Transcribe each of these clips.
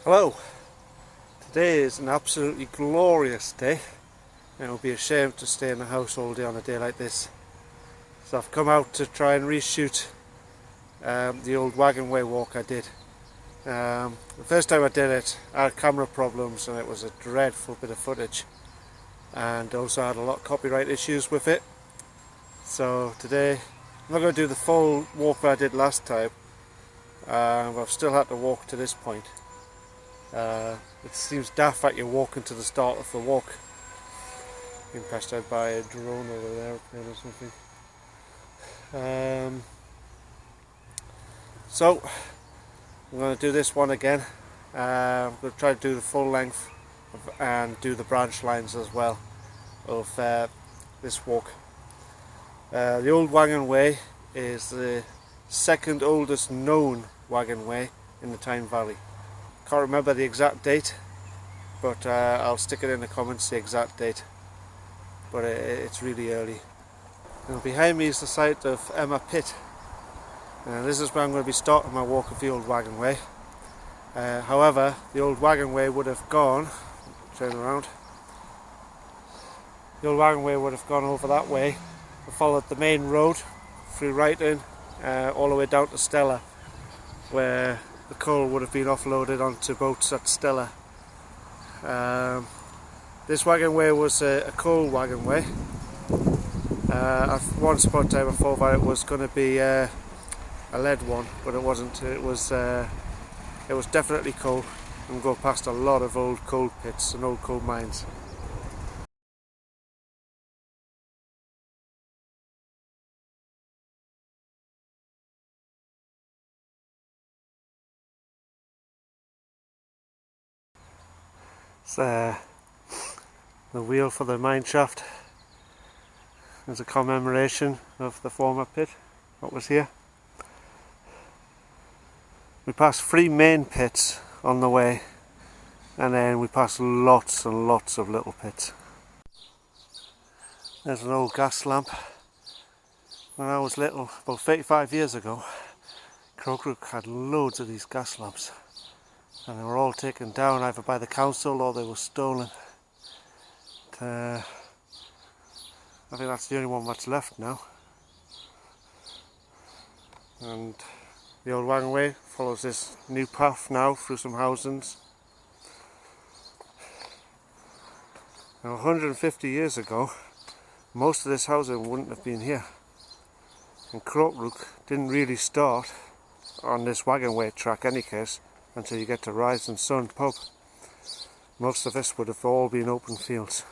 Hello, today is an absolutely glorious day and it would be a shame to stay in the house all day on a day like this. So I've come out to try and reshoot the Old Wagon Way walk I did. The first time I did it I had camera problems and it was a dreadful bit of footage, and also I had a lot of copyright issues with it. So today I'm not going to do the full walk that I did last time, but I've still had to walk to this point. It seems daft that you're walking to the start of the walk. Being passed out by a drone over there or something. So I'm going to do this one again. I'm going to try to do the full length and do the branch lines as well of this walk. The Old Wagon Way is the second oldest known wagon way in the Tyne Valley. Can't remember the exact date, but I'll stick it in the comments, the exact date. But it's really early. Now behind me is the site of Emma Pit. This is where I'm going to be starting my walk of the Old Wagon Way. However, the Old Wagon Way would have gone, turn around, the Old Wagon Way would have gone over that way and followed the main road through Ryton all the way down to Stella, where the coal would have been offloaded onto boats at Stella. This wagon way was a coal wagon way. At once upon a time I thought that it was going to be a lead one, but it wasn't. It was definitely coal, and go past a lot of old coal pits and old coal mines. It's the wheel for the mine shaft. There's a commemoration of the former pit, what was here. We passed 3 main pits on the way, and then we passed lots and lots of little pits. There's an old gas lamp. When I was little, about 35 years ago, Crawcrook had loads of these gas lamps, and they were all taken down either by the council or they were stolen. I think that's the only one that's left now. And the Old Wagon Way follows this new path now through some housings. Now 150 years ago, most of this housing wouldn't have been here. And Crawcrook didn't really start on this wagon way track any case until you get to Ryton Sun pub. Most of this would have all been open fields.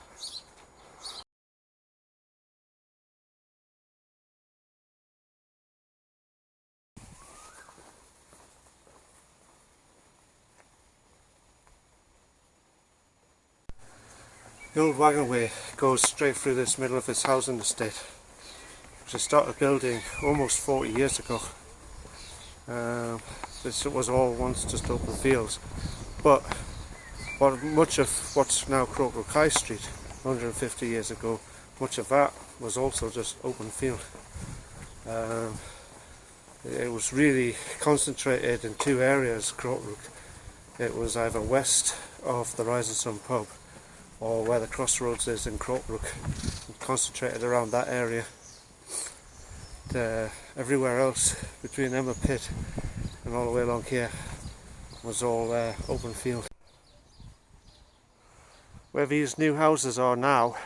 The Old Wagon Way goes straight through this middle of this housing estate, which I started building almost 40 years ago. This was all once just open fields, but much of what's now Crawcrook High Street 150 years ago, much of that was also just open field. It was really concentrated in 2 areas, Crawcrook. It was either west of the Ryton Sun pub or where the crossroads is in Crawcrook, concentrated around that area. Everywhere else between Emma Pit and all the way along here was all open field. Where these new houses are now,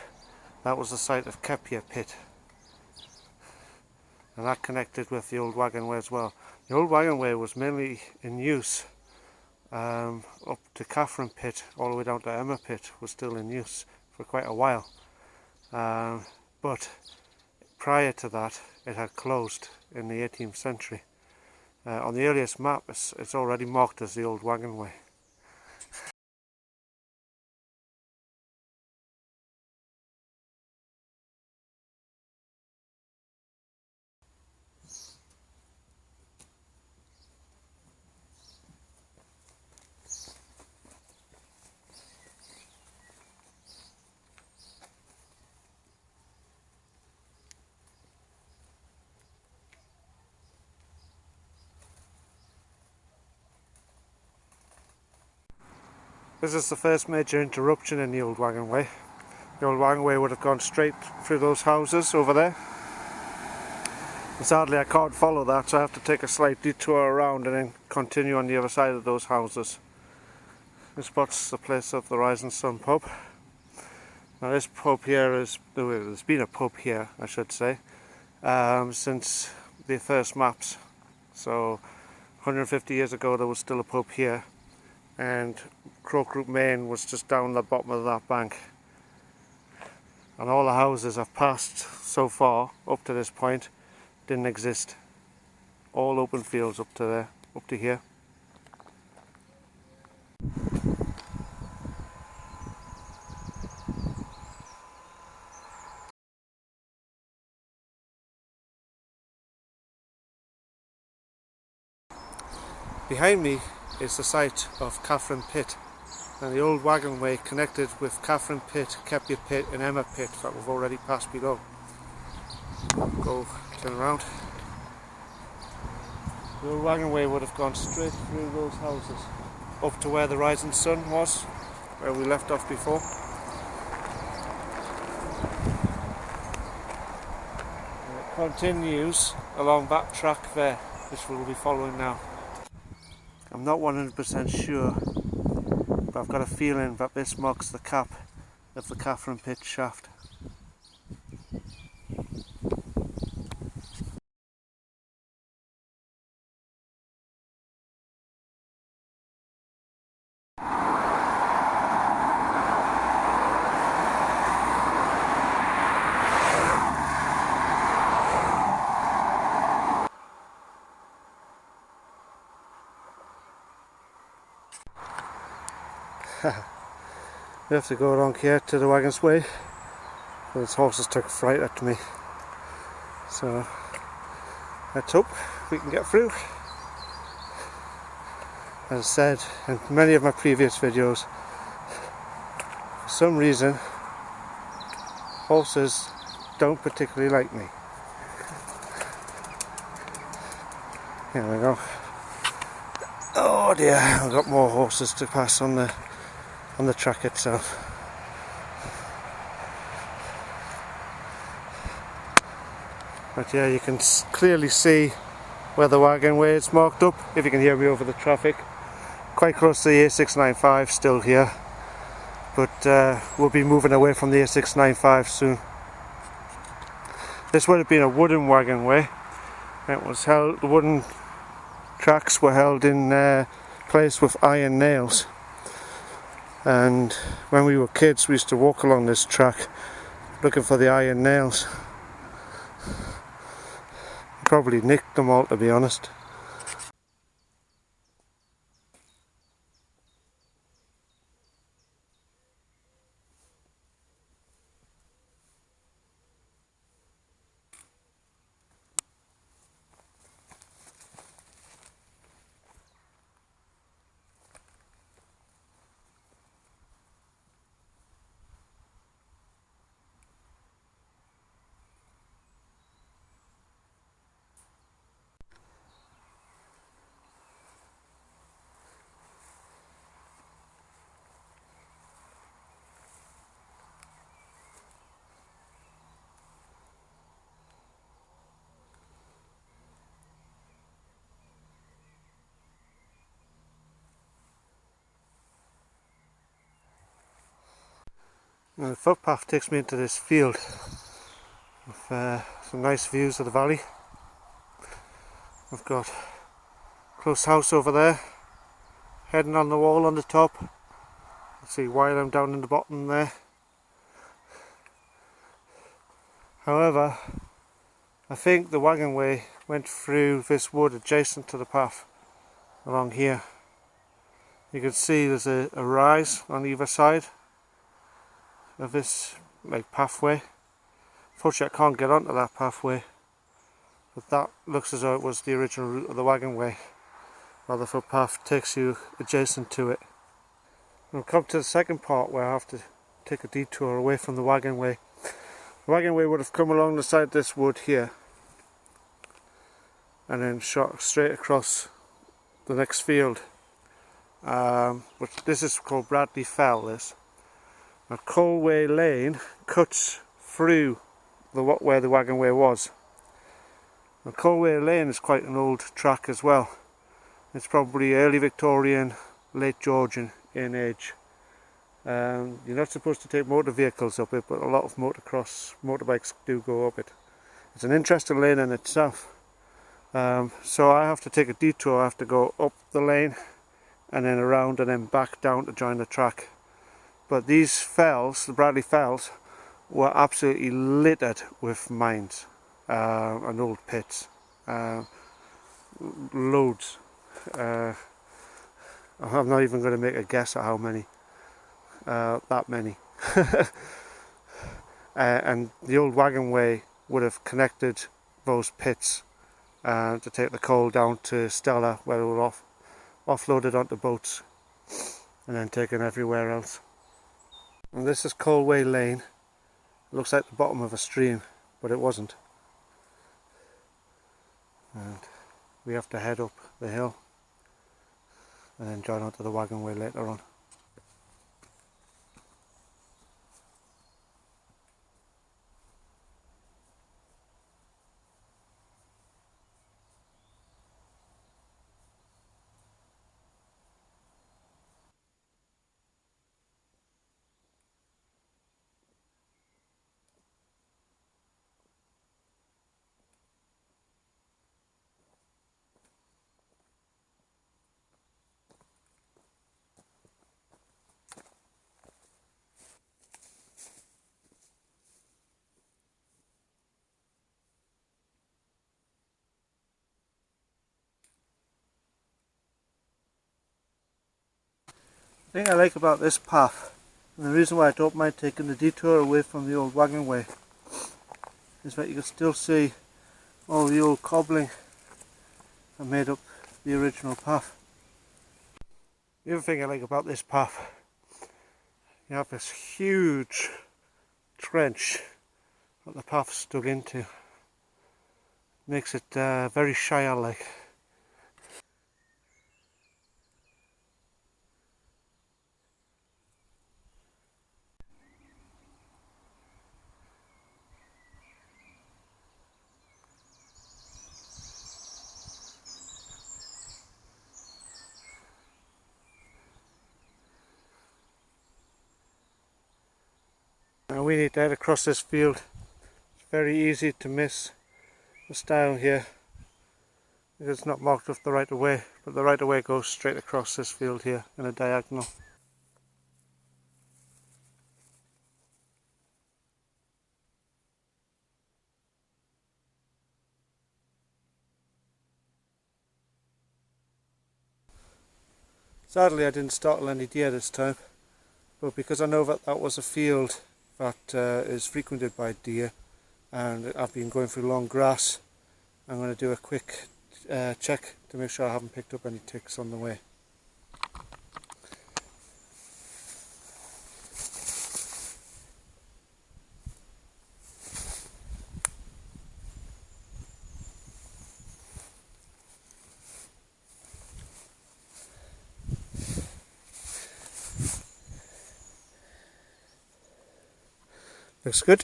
that was the site of Kepier Pit, and that connected with the Old Wagon Way as well. The Old Wagon Way was mainly in use up to Caffine Pit, all the way down to Emma Pit was still in use for quite a while, but prior to that it had closed in the 18th century. On the earliest map it's already marked as the Old Wagon Way. This is the first major interruption in the Old Wagon Way. The Old Wagon Way would have gone straight through those houses over there. And sadly I can't follow that, so I have to take a slight detour around and then continue on the other side of those houses. This spot's the place of the Rising Sun pub. Now this pub here is, there's been a pub here I should say, since the first maps. So 150 years ago there was still a pub here, and Crawcrook Main was just down the bottom of that bank. And all the houses I've passed so far up to this point didn't exist. All open fields up to there, up to here. Behind me is the site of Caffine Pit, and the Old Wagon Way connected with Caffine Pit, Kepier Pit and Emma Pit that we've already passed below. Go turn around. The Old Wagon Way would have gone straight through those houses up to where the Rising Sun was, where we left off before. And it continues along that track there, which we'll be following now. I'm not 100% sure, but I've got a feeling that this marks the cap of the Caffine Pit shaft. We have to go along here to the Wagon's Way. Those horses took a fright at me, so let's hope we can get through. As I said in many of my previous videos, for some reason horses don't particularly like me. Here we go. Oh dear, I've got more horses to pass on the track itself. But yeah, you can clearly see where the Wagon Way is marked up, if you can hear me over the traffic. Quite close to the A695 still here, but we'll be moving away from the A695 soon. This would have been a wooden wagon way. It was held, the wooden tracks were held in place with iron nails. And when we were kids we used to walk along this track looking for the iron nails. Probably nicked them all, to be honest. Now the footpath takes me into this field with some nice views of the valley. We've got a close house over there, heading on the wall on the top. You see Ryton down in the bottom there. However, I think the Wagon Way went through this wood adjacent to the path along here. You can see there's a rise on either side of this pathway. Unfortunately I can't get onto that pathway, but that looks as though it was the original route of the Wagon Way, while the footpath takes you adjacent to it. We'll come to the second part where I have to take a detour away from the Wagon Way. The Wagon Way would have come along the side of this wood here and then shot straight across the next field which this is called Bradley Fell. This Coal Way Lane cuts through where the wagon way was. Now, Coal Way Lane is quite an old track as well. It's probably early Victorian, late Georgian in age. You're not supposed to take motor vehicles up it, but a lot of motorbikes do go up it. It's an interesting lane in itself. So I have to take a detour. I have to go up the lane and then around and then back down to join the track. But these fells, the Bradley Fells, were absolutely littered with mines and old pits. Loads. I'm not even going to make a guess at how many. That many. And the old wagon way would have connected those pits to take the coal down to Stella, where it would offloaded onto boats and then taken everywhere else. And this is Coal Way Lane. It looks like the bottom of a stream, but it wasn't. And we have to head up the hill and then join onto the wagon way later on. The thing I like about this path, and the reason why I don't mind taking the detour away from the old wagon way, is that you can still see all the old cobbling that made up the original path. The other thing I like about this path, you have this huge trench that the path's dug into. Makes it very Shire-like. Now we need to head across this field. It's very easy to miss the style here because it's not marked with the right of way, but the right of way goes straight across this field here in a diagonal. Sadly I didn't startle any deer this time, but because I know that that was a field that is frequented by deer and I've been going through long grass, I'm going to do a quick check to make sure I haven't picked up any ticks on the way. Looks good.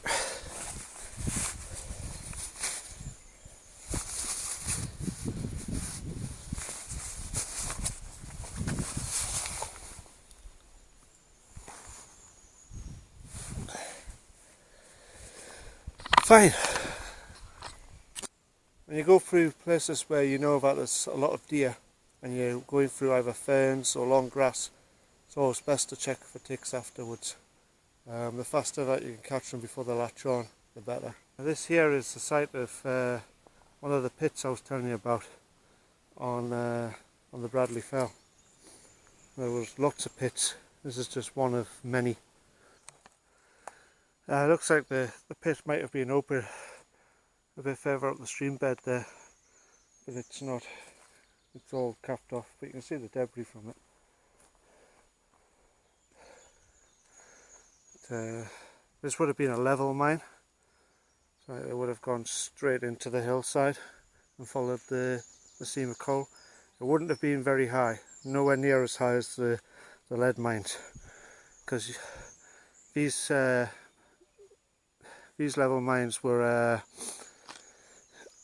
Fine. When you go through places where you know that there's a lot of deer and you're going through either ferns or long grass, it's always best to check for ticks afterwards. The faster that you can catch them before they latch on, the better. Now this here is the site of one of the pits I was telling you about on the Bradley Fell. There was lots of pits. This is just one of many. It looks like the pit might have been open a bit further up the stream bed there, but it's not. It's all capped off, but you can see the debris from it. This would have been a level mine, so it would have gone straight into the hillside and followed the seam of coal. It wouldn't have been very high, nowhere near as high as the lead mines, because these level mines were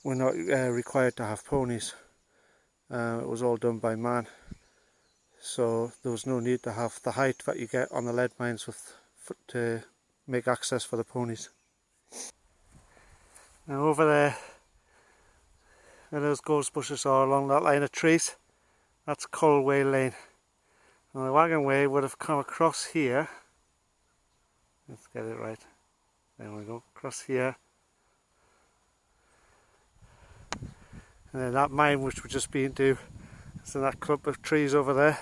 not required to have ponies. It was all done by man, so there was no need to have the height that you get on the lead mines to make access for the ponies. Now over there, where those ghost bushes are along that line of trees, that's Way Lane. And the wagon way would have come across here. Let's get it right. There we go, across here. And then that mine which we're just been to, so that clump of trees over there,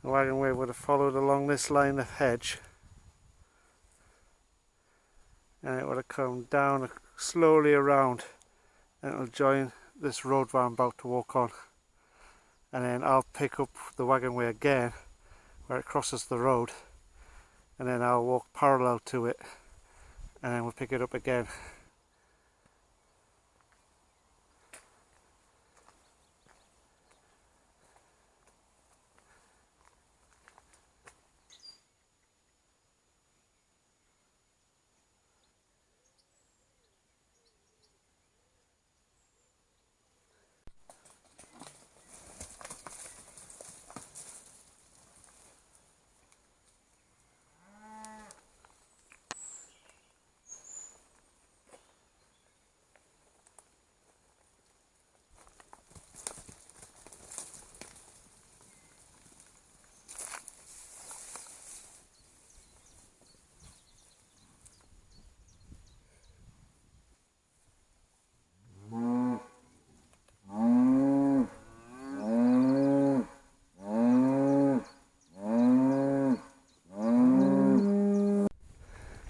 the wagon way would have followed along this line of hedge. And it would have come down slowly around, and it'll join this road that I'm about to walk on. And then I'll pick up the wagon way again where it crosses the road, and then I'll walk parallel to it, and then we'll pick it up again.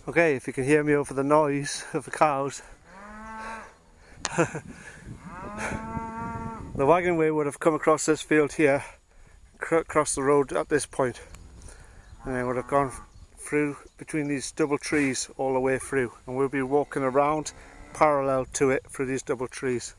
Okay, if you can hear me over the noise of the cows, the wagon way would have come across this field here, across the road at this point, and then would have gone through between these double trees all the way through, and we'll be walking around parallel to it through these double trees.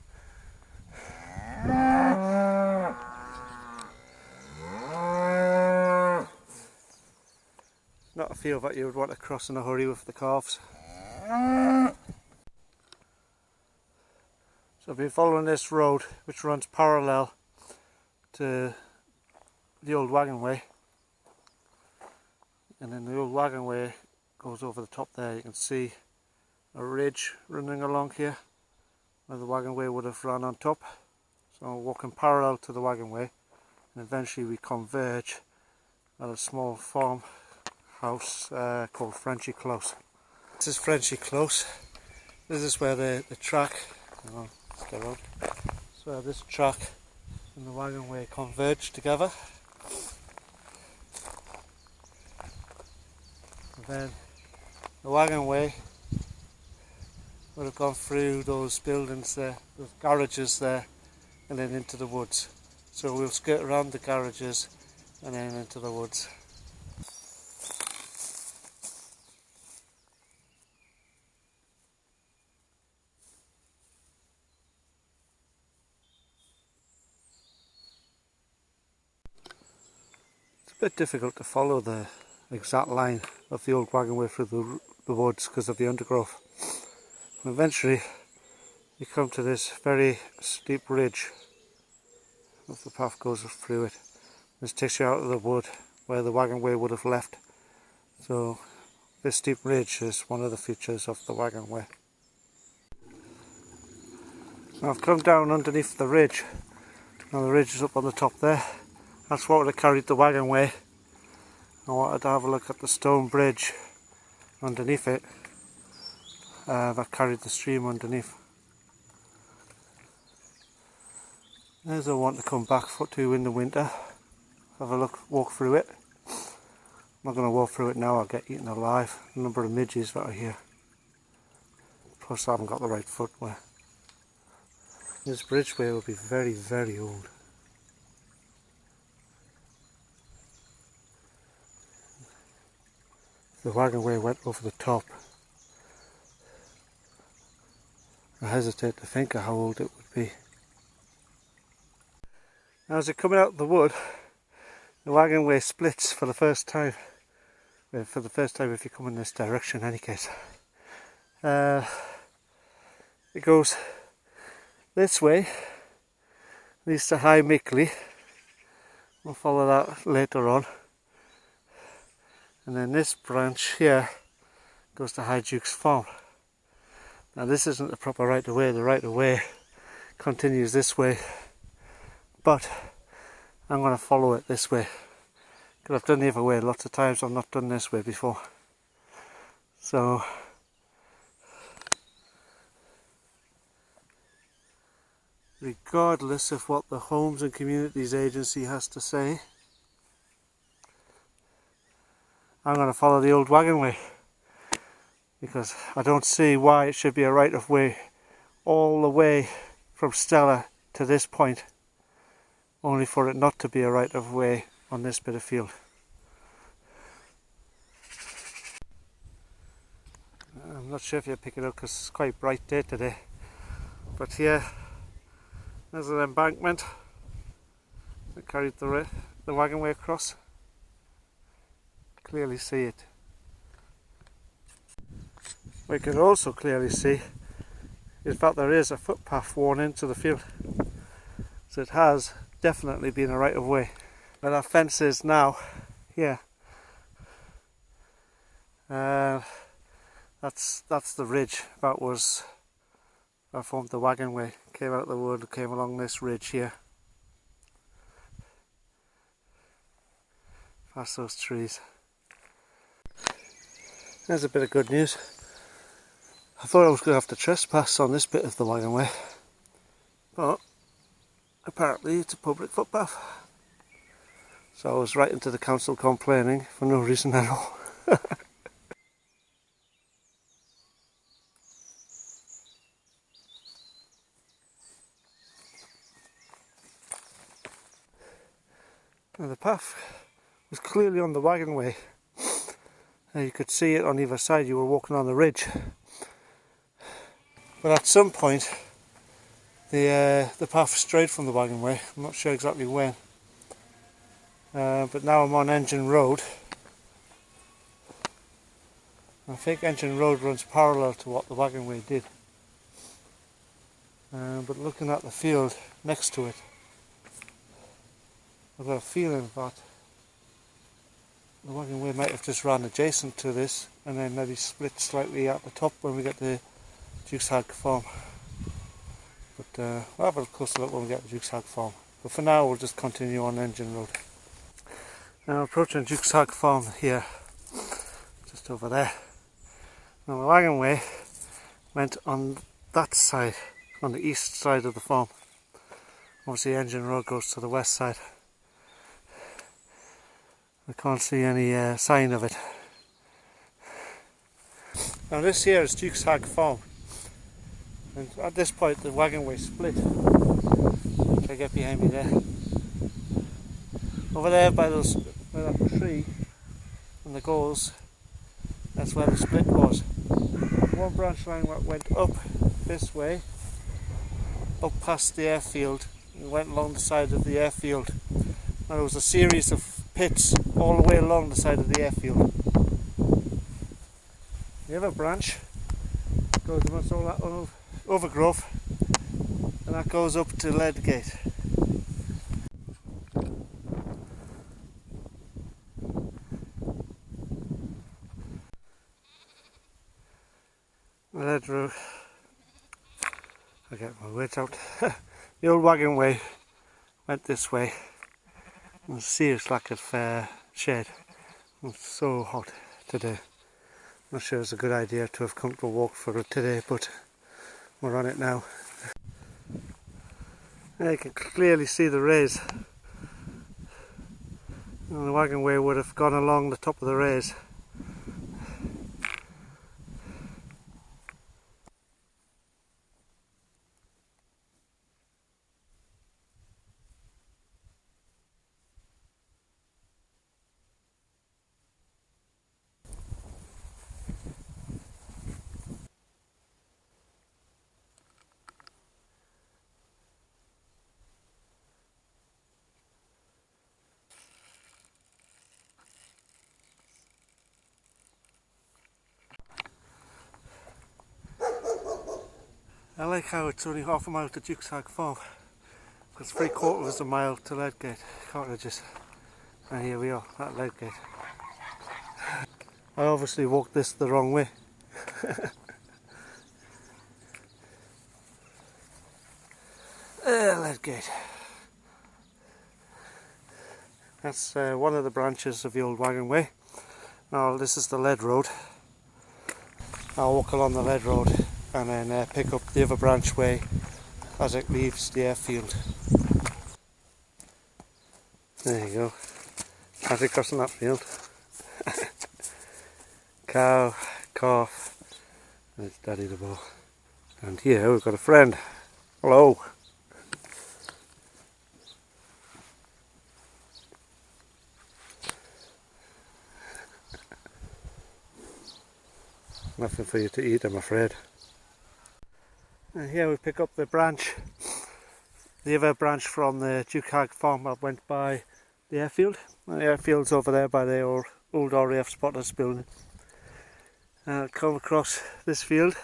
Not a field that you would want to cross in a hurry with the calves. So I've been following this road which runs parallel to the Old Wagon Way, and then the Old Wagon Way goes over the top there. You can see a ridge running along here where the wagon way would have run on top. So I'm walking parallel to the wagon way, and eventually we converge at a small farm house called Frenchy Close. This is Frenchy Close. This is where the track, let's get out. This where this track and the wagon way converge together. And then the wagon way would have gone through those buildings there, those garages there, and then into the woods. So we'll skirt around the garages and then into the woods. It's a bit difficult to follow the exact line of the old wagon way through the woods because of the undergrowth. And eventually you come to this very steep ridge. If the path goes through it, this takes you out of the wood where the wagon way would have left. So this steep ridge is one of the features of the wagon way. Now I've come down underneath the ridge. Now the ridge is up on the top there. That's what would have carried the wagon way. I wanted to have a look at the stone bridge underneath it that carried the stream underneath. There's a one to come back to in the winter. Have a look, walk through it. I'm not going to walk through it now, I'll get eaten alive. The number of midges that are here. Plus I haven't got the right footwear. This bridgeway will be very, very old. The wagon way went over the top. I hesitate to think of how old it would be. Now as you're coming out of the wood, The wagon way splits for the first time. Well, for the first time if you come in this direction in any case. It goes this way, leads to High Mickley. We'll follow that later on. And then this branch here goes to High Duke's Farm. Now this isn't the proper right of way, the right of way continues this way, but I'm going to follow it this way because I've done the other way lots of times. I've not done this way before, so regardless of what the Homes and Communities Agency has to say, I'm going to follow the Old Wagon Way because I don't see why it should be a right of way all the way from Stella to this point, only for it not to be a right of way on this bit of field. I'm not sure if you pick it up because it's quite bright day today, but here there's an embankment that carried the wagon way across. Clearly see it. We can also clearly see is that there is a footpath worn into the field, so it has definitely been a right of way. Where that fence is now, here, that's the ridge that formed the wagon way. Came out of the wood, came along this ridge here, past those trees. There's a bit of good news. I thought I was going to have to trespass on this bit of the wagon way, but apparently it's a public footpath. So I was writing to the council complaining for no reason at all. Now the path was clearly on the wagon way. You could see it on either side. You were walking on the ridge. But at some point the path strayed from the wagon way. I'm not sure exactly when. But now I'm on Engine Road. I think Engine Road runs parallel to what the wagon way did. But looking at the field next to it, I've got a feeling that the wagon way might have just ran adjacent to this and then maybe split slightly at the top when we get to Duke's Hag Farm. But we'll have a closer look when we get to Duke's Hag Farm. But for now we'll just continue on Engine Road. Now approaching Duke's Hag Farm here, just over there. Now the wagon way went on that side, on the east side of the farm. Obviously Engine Road goes to the west side. I can't see any sign of it. Now this here is Duke's Hag Farm, and at this point the wagon way split. If I get behind me there, over there by that tree and the goals, that's where the split was. One branch line went up this way, up past the airfield, and went along the side of the airfield. And there was a series of pits all the way along the side of the airfield. The other branch goes amongst all that overgrowth, and that goes up to Leadgate. Lead Road. I get my words out. The Old Wagon Way went this way. And serious lack of shade. It's so hot today. Not sure it's a good idea to have come to walk for it today, but we're on it now. Yeah, you can clearly see the rays. And the wagon way would have gone along the top of the rays. like how it's only half a mile to Junction Farm. It's 3/4 of a mile to Ledgate cottages. And here we are at Ledgate. I obviously walked this the wrong way. Ledgate. That's one of the branches of the Old Wagon Way. Now this is the lead road. I'll walk along the lead road and then pick up the other branch way as it leaves the airfield. There you go. As it crossing that field. Cow, calf, and it's Daddy the bull. And here we've got a friend. Hello. Nothing for you to eat, I'm afraid. And here we pick up the branch, the other branch from the Junction farm that went by the airfield. The airfield's over there by the old RAF spotters building. And I'll come across this field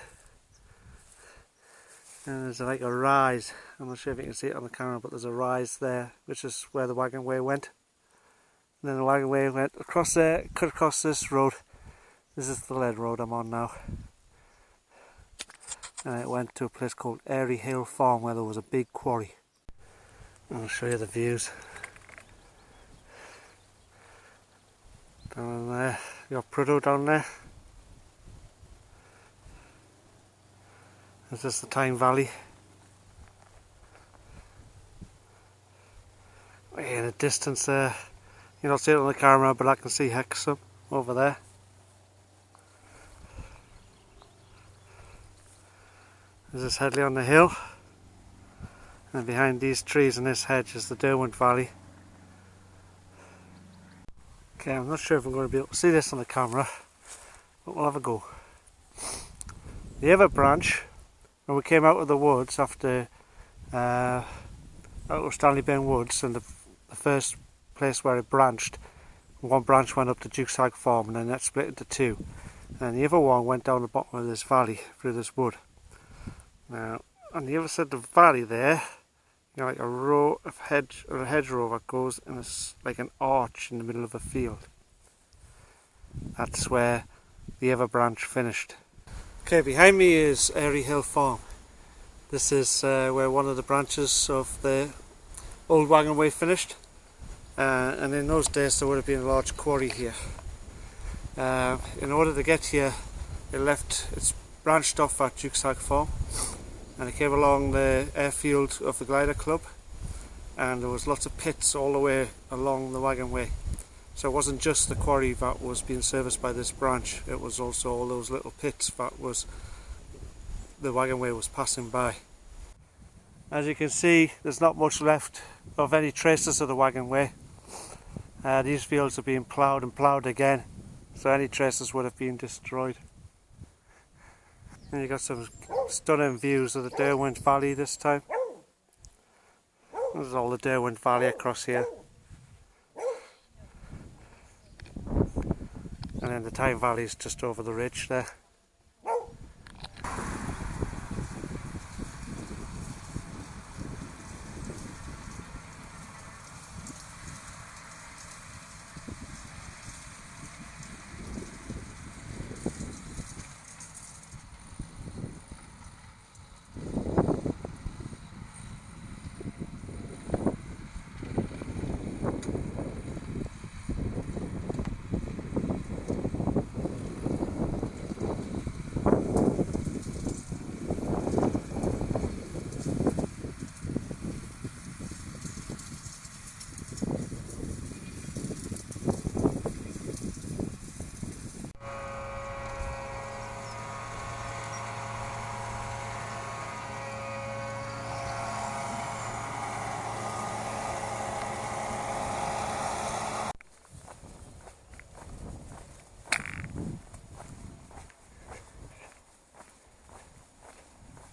and there's like a rise. I'm not sure if you can see it on the camera, but there's a rise there, which is where the wagon way went. And then the wagon way went across there, cut across this road. This is the lead road I'm on now. And it went to a place called Airy Hill Farm where there was a big quarry. I'll show you the views. Down there, you got Prudhoe down there. This is the Tyne Valley. Way in the distance there, you're not seeing it on the camera, but I can see Hexham over there. This is hedley-on-the-hill, and behind these trees and this hedge is the Derwent Valley. Okay, I'm not sure if I'm going to be able to see this on the camera, but we'll have a go. The other branch, when we came out of the woods after out of Stanley Burn Woods, and the first place where it branched, one branch went up to Junction Farm and then that split into two, and the other one went down the bottom of this valley through this wood. Now, on the other side of the valley there, you know, like a row of hedgerow that goes in like an arch in the middle of a field. That's where the other branch finished. Okay, behind me is Airy Hill Farm. This is where one of the branches of the Old Wagon Way finished. And in those days there would have been a large quarry here. In order to get here, it's branched off at Junction Farm. And it came along the airfield of the Glider Club, and there was lots of pits all the way along the wagon way. So it wasn't just the quarry that was being serviced by this branch, it was also all those little pits that the wagon way was passing by. As you can see, there's not much left of any traces of the wagon way. These fields are being ploughed and ploughed again, so any traces would have been destroyed. And you got some stunning views of the Derwent Valley this time. There's all the Derwent Valley across here. And then the Tyne Valley is just over the ridge there.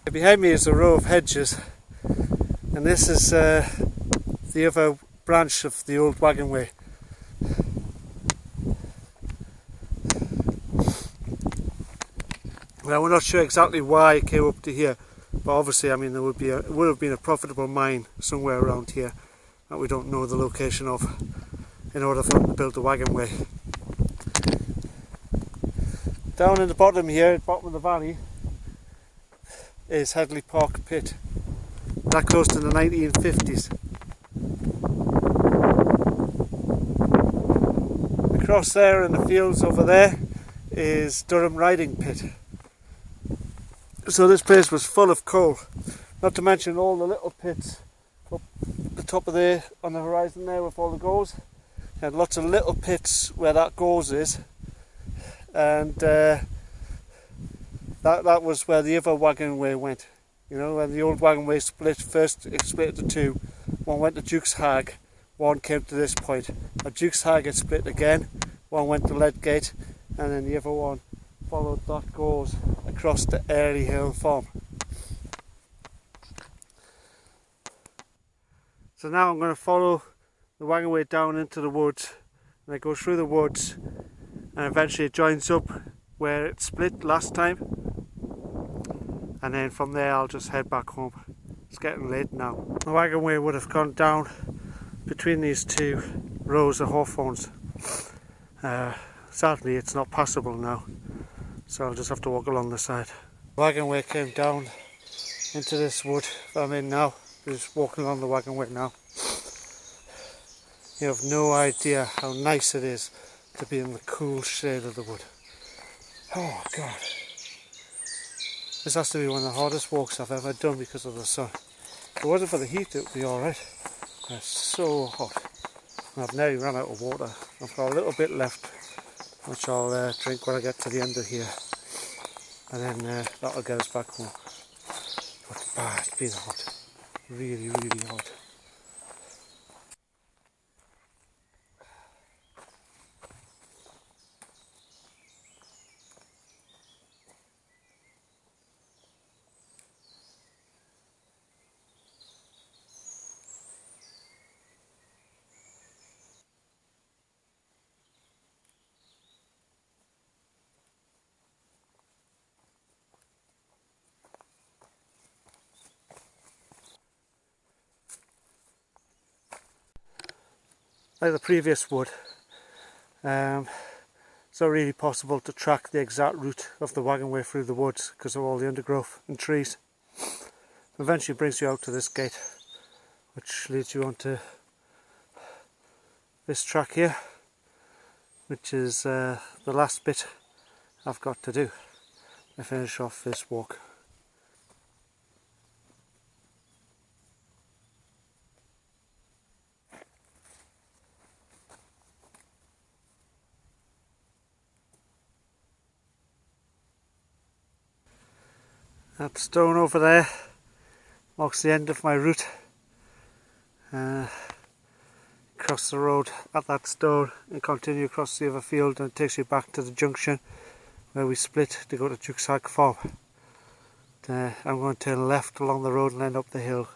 Behind me is a row of hedges, and this is the other branch of the Old Wagon Way. Now we're not sure exactly why it came up to here, But obviously, I mean, there would have been a profitable mine somewhere around here that we don't know the location of, in order for them to build the wagon way. Down in the bottom here, at the bottom of the valley, is Hedley Park Pit. That closed in the 1950s. Across there in the fields over there is Durham Riding Pit. So this place was full of coal, not to mention all the little pits up the top of there on the horizon there with all the goes. And lots of little pits where that goes is, and that was where the other wagon way went. You know, when the old wagon way split, first it split into two. One went to Duke's Hag, one came to this point. At Duke's Hag it split again, one went to Ledgate, and then the other one followed that goes across the Early Hill Farm. So now I'm going to follow the wagon way down into the woods, and it goes through the woods and eventually it joins up where it split last time, and then from there I'll just head back home. It's getting late now. The wagon way would have gone down between these two rows of hawthorns. Sadly it's not passable now, so I'll just have to walk along the side. The wagon way came down into this wood that I'm in now. Just walking along the wagon way now. You have no idea how nice it is to be in the cool shade of the wood. Oh God. This has to be one of the hardest walks I've ever done because of the sun. If it wasn't for the heat it would be alright. It's so hot. And I've nearly run out of water. I've got a little bit left, which I'll drink when I get to the end of here. And then that'll get us back home. But it's been hot. Really, really hot. Like the previous wood, it's not really possible to track the exact route of the wagon way through the woods because of all the undergrowth and trees. Eventually brings you out to this gate, which leads you onto this track here, which is the last bit I've got to do to finish off this walk. That stone over there marks the end of my route. Cross the road at that stone and continue across the other field, and it takes you back to the junction where we split to go to Duke's Hag Farm. I'm going to turn left along the road and end up the hill